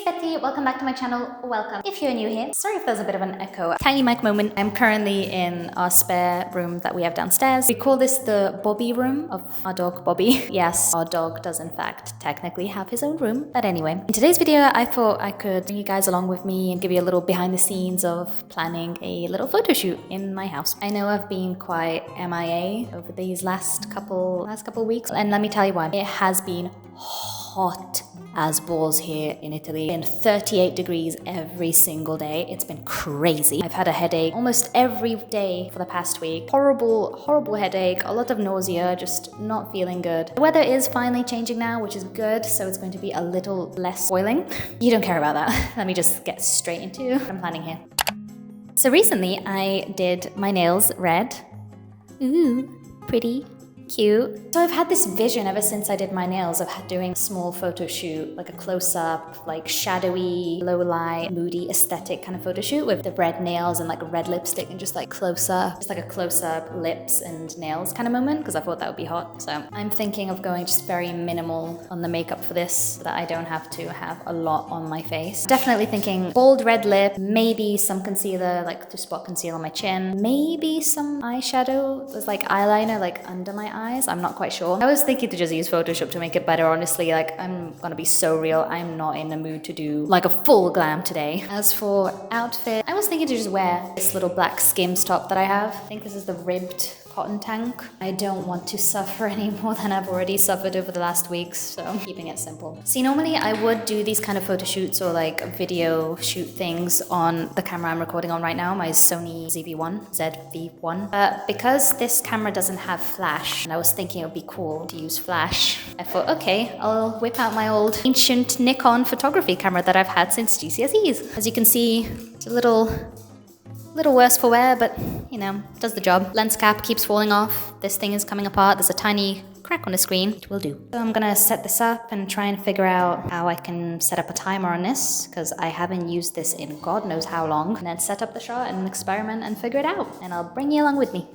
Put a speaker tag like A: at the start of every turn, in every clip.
A: it's Betsy. Welcome back to my channel. Welcome. If you're new here, sorry if there's a bit of an echo. Tiny mic moment. I'm currently in our spare room that we have downstairs. We call this the Bobby room of our dog Bobby. Yes, our dog does in fact technically have his own room. But anyway, in today's video, I thought I could bring you guys along with me and give you a little behind the scenes of planning a little photo shoot in my house. I know I've been quite MIA over these last couple weeks, and let me tell you why. It has been hot as balls here in Italy. It's been 38 degrees every single day. It's been crazy. I've had a headache almost every day for the past week. Horrible headache, a lot of nausea, just not feeling good. The weather is finally changing now, which is good, so it's going to be a little less boiling. You don't care about that. Let me just get straight into what I'm planning here. So recently I did my nails red. Ooh, pretty. Cute. So I've had this vision ever since I did my nails of doing a small photo shoot, like a close-up, like shadowy, low-light, moody aesthetic kind of photo shoot with the red nails and like a red lipstick and just like close-up, just like a close-up lips and nails kind of moment, because I thought that would be hot. So I'm thinking of going just very minimal on the makeup for this so that I don't have to have a lot on my face. Definitely thinking bold red lip, maybe some concealer, like to spot conceal on my chin, maybe some eyeshadow, there's like eyeliner like under my eyes. I'm not quite sure. I was thinking to just use Photoshop to make it better. Honestly, like I'm gonna be so real. I'm not in the mood to do like a full glam today. As for outfit, I was thinking to just wear this little black Skims top that I have. I think this is the ribbed cotton tank. I don't want to suffer any more than I've already suffered over the last weeks, so I'm keeping it simple. See, normally I would do these kind of photo shoots or like video shoot things on the camera I'm recording on right now, my Sony ZV-1, but because this camera doesn't have flash, and I was thinking it would be cool to use flash, I thought, okay, I'll whip out my old ancient Nikon photography camera that I've had since GCSEs. As you can see, it's a little worse for wear, but you know, does the job. Lens cap keeps falling off. This thing is coming apart. There's a tiny crack on the screen. It will do. So I'm gonna set this up and try and figure out how I can set up a timer on this, because I haven't used this in God knows how long. And then set up the shot and experiment and figure it out. And I'll bring you along with me.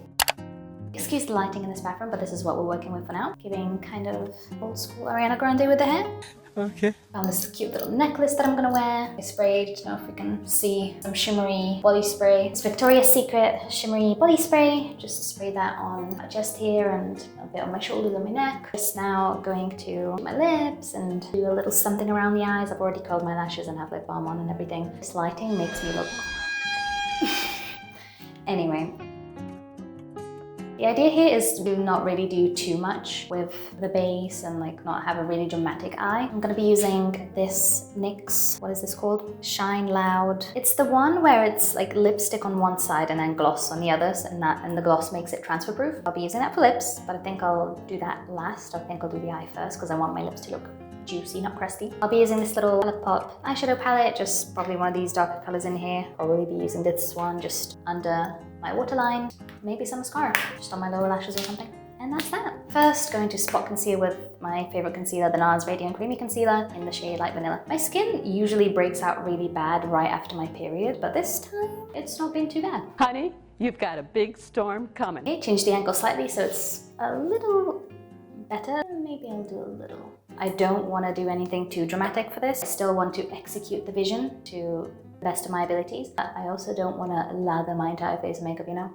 A: Excuse the lighting in this bathroom, but this is what we're working with for now. Giving kind of old school Ariana Grande with the hair. Okay. Found this cute little necklace that I'm gonna wear. I sprayed, don't know if you can see, some shimmery body spray. It's Victoria's Secret shimmery body spray. Just spray that on my chest here and a bit on my shoulders and my neck. Just now going to my lips and do a little something around the eyes. I've already curled my lashes and have lip balm on and everything. This lighting makes me look... Anyway. The idea here is to not really do too much with the base and like not have a really dramatic eye. I'm gonna be using this NYX, what is this called? Shine Loud. It's the one where it's like lipstick on one side and then gloss on the others, and the gloss makes it transfer proof. I'll be using that for lips, but I think I'll do that last. I think I'll do the eye first because I want my lips to look juicy, not crusty. I'll be using this little Colourpop eyeshadow palette, just probably one of these darker colors in here. Probably be using this one just under my waterline, maybe some mascara, just on my lower lashes or something. And that's that. First, going to spot conceal with my favorite concealer, the NARS Radiant Creamy Concealer in the shade Light Vanilla. My skin usually breaks out really bad right after my period, but this time it's not been too bad.
B: Honey, you've got a big storm coming.
A: Okay, change the angle slightly so it's a little better. Maybe I'll do a little. I don't want to do anything too dramatic for this. I still want to execute the vision to the best of my abilities, but I also don't want to lather my entire face in makeup, you know?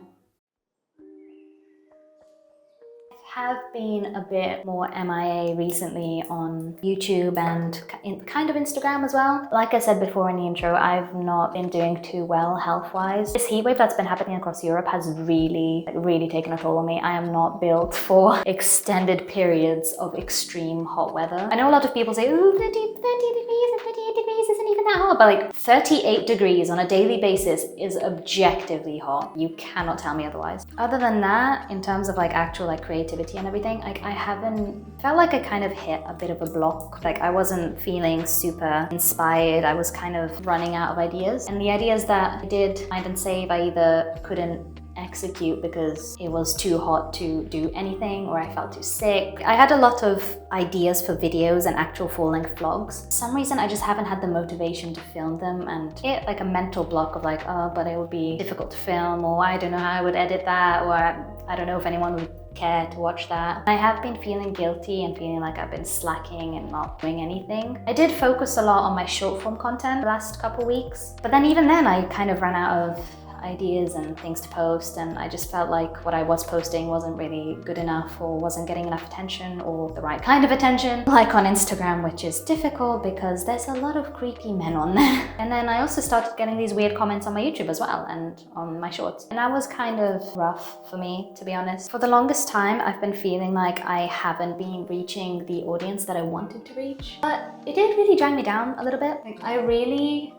A: Have been a bit more MIA recently on YouTube and kind of Instagram as well. Like I said before in the intro, I've not been doing too well health-wise. This heat wave that's been happening across Europe has really taken a toll on me. I am not built for extended periods of extreme hot weather. I know a lot of people say, ooh, 30 degrees and 38 degrees isn't even that hot, but like 38 degrees on a daily basis is objectively hot. You cannot tell me otherwise. Other than that, in terms of like actual like creativity and everything, like I haven't felt like I kind of hit a bit of a block. Like I wasn't feeling super inspired. I was kind of running out of ideas, and the ideas that I did find and save, I either couldn't execute because it was too hot to do anything, or I felt too sick. I had a lot of ideas for videos and actual full-length vlogs. For some reason I just haven't had the motivation to film them, and hit like a mental block of like, oh, but it would be difficult to film, or I don't know how I would edit that, or I don't know if anyone would care to watch that. I have been feeling guilty and feeling like I've been slacking and not doing anything. I did focus a lot on my short form content the last couple weeks, but then even then I kind of ran out of ideas and things to post, and I just felt like what I was posting wasn't really good enough or wasn't getting enough attention or the right kind of attention, like on Instagram, which is difficult because there's a lot of creepy men on there. And then I also started getting these weird comments on my YouTube as well and on my shorts, and that was kind of rough for me, to be honest. For the longest time I've been feeling like I haven't been reaching the audience that I wanted to reach, but it did really drag me down a little bit. Like, I really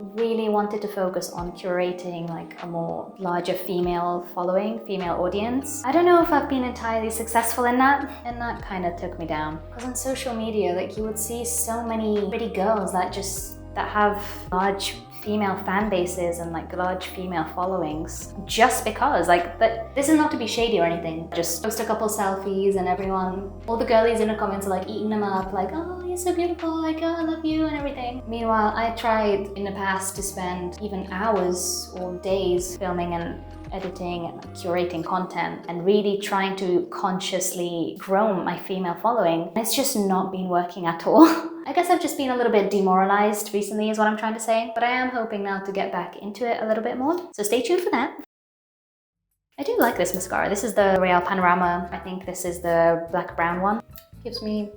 A: wanted to focus on curating like a more larger female following, female audience. I don't know if I've been entirely successful in that, and that kind of took me down. Because on social media, like, you would see so many pretty girls that have large female fan bases and like large female followings just because, like, but this is not to be shady or anything. Just post a couple selfies and all the girlies in the comments are like eating them up, like, oh, you're so beautiful, like, oh, I love you and everything. Meanwhile, I tried in the past to spend even hours or days filming and editing and curating content and really trying to consciously grow my female following. It's just not been working at all. I guess I've just been a little bit demoralized recently is what I'm trying to say, but I am hoping now to get back into it a little bit more. So stay tuned for that. I do like this mascara. This is the L'Oreal Panorama. I think this is the black brown one. Gives me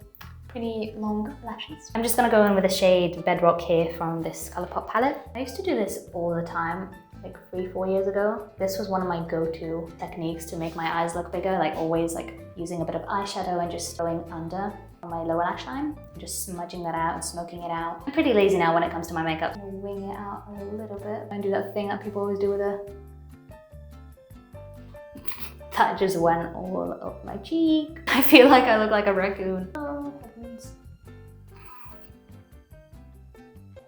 A: pretty long lashes. I'm just gonna go in with the shade Bedrock here from this Colourpop palette. I used to do this all the time, like 3-4 years ago. This was one of my go-to techniques to make my eyes look bigger, like always like using a bit of eyeshadow and just going under on my lower lash line, just smudging that out and smoking it out. I'm pretty lazy now when it comes to my makeup. I'm gonna wing it out a little bit and do that thing that people always do with a... That just went all up my cheek. I feel like I look like a raccoon. Oh, heavens.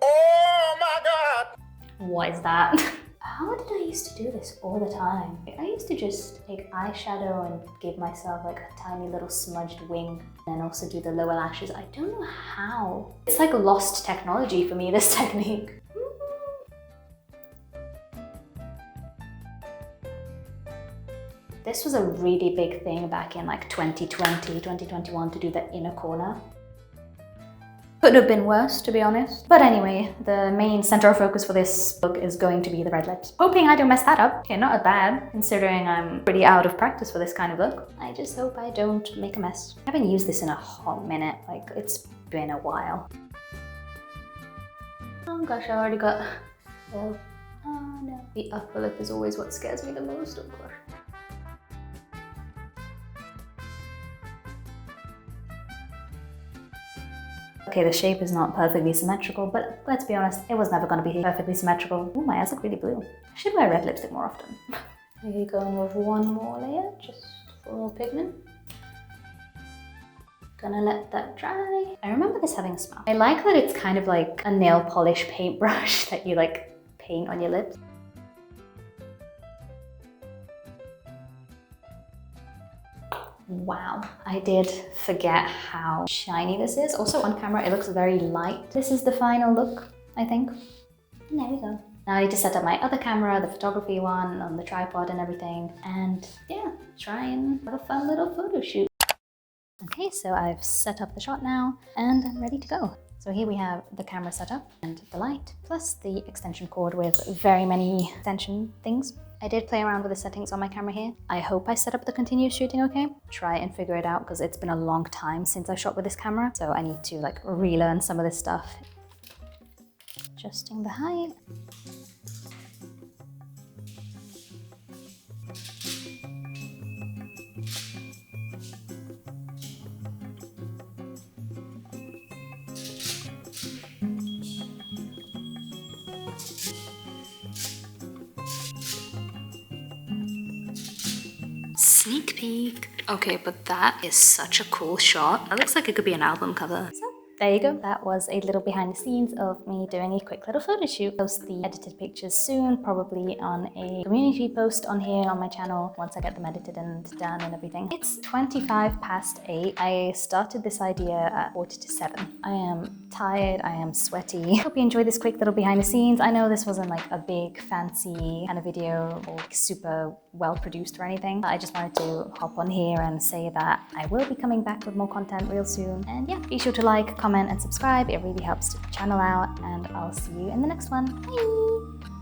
A: Oh my God! What is that? How did I used to do this all the time? I used to just take eyeshadow and give myself like a tiny little smudged wing and also do the lower lashes. I don't know how. It's like lost technology for me, this technique. This was a really big thing back in like 2020, 2021 to do the inner corner. Could have been worse, to be honest. But anyway, the main center of focus for this look is going to be the red lips. Hoping I don't mess that up. Okay, not bad, considering I'm pretty out of practice for this kind of look. I just hope I don't make a mess. I haven't used this in a hot minute, like it's been a while. Oh gosh, I already got... Oh no. The upper lip is always what scares me the most, of course. Okay, the shape is not perfectly symmetrical, but let's be honest, it was never going to be perfectly symmetrical. Oh, my eyes look really blue. I should wear red lipstick more often. Maybe going with one more layer, just for more pigment. Gonna let that dry. I remember this having a smell. I like that it's kind of like a nail polish paintbrush that you like paint on your lips. Wow, I did forget how shiny this is. Also on camera, it looks very light. This is the final look, I think. And there we go. Now I need to set up my other camera, the photography one, on the tripod and everything. And yeah, try and have a fun little photo shoot. Okay, so I've set up the shot now and I'm ready to go. So here we have the camera set up and the light, plus the extension cord with very many extension things. I did play around with the settings on my camera here. I hope I set up the continuous shooting okay. Try and figure it out because it's been a long time since I shot with this camera. So I need to like relearn some of this stuff. Adjusting the height. Sneak peek. Okay, but that is such a cool shot. That looks like it could be an album cover. So there you go. That was a little behind the scenes of me doing a quick little photo shoot. Post the edited pictures soon, probably on a community post on here on my channel once I get them edited and done and everything. It's 25 past 8. I started this idea at 7. I am tired, I am sweaty. Hope you enjoyed this quick little behind the scenes. I know this wasn't like a big fancy kind of video or like super well produced or anything. I just wanted to hop on here and say that I will be coming back with more content real soon. And yeah, be sure to like, comment and subscribe. It really helps the channel out, and I'll see you in the next one. Bye!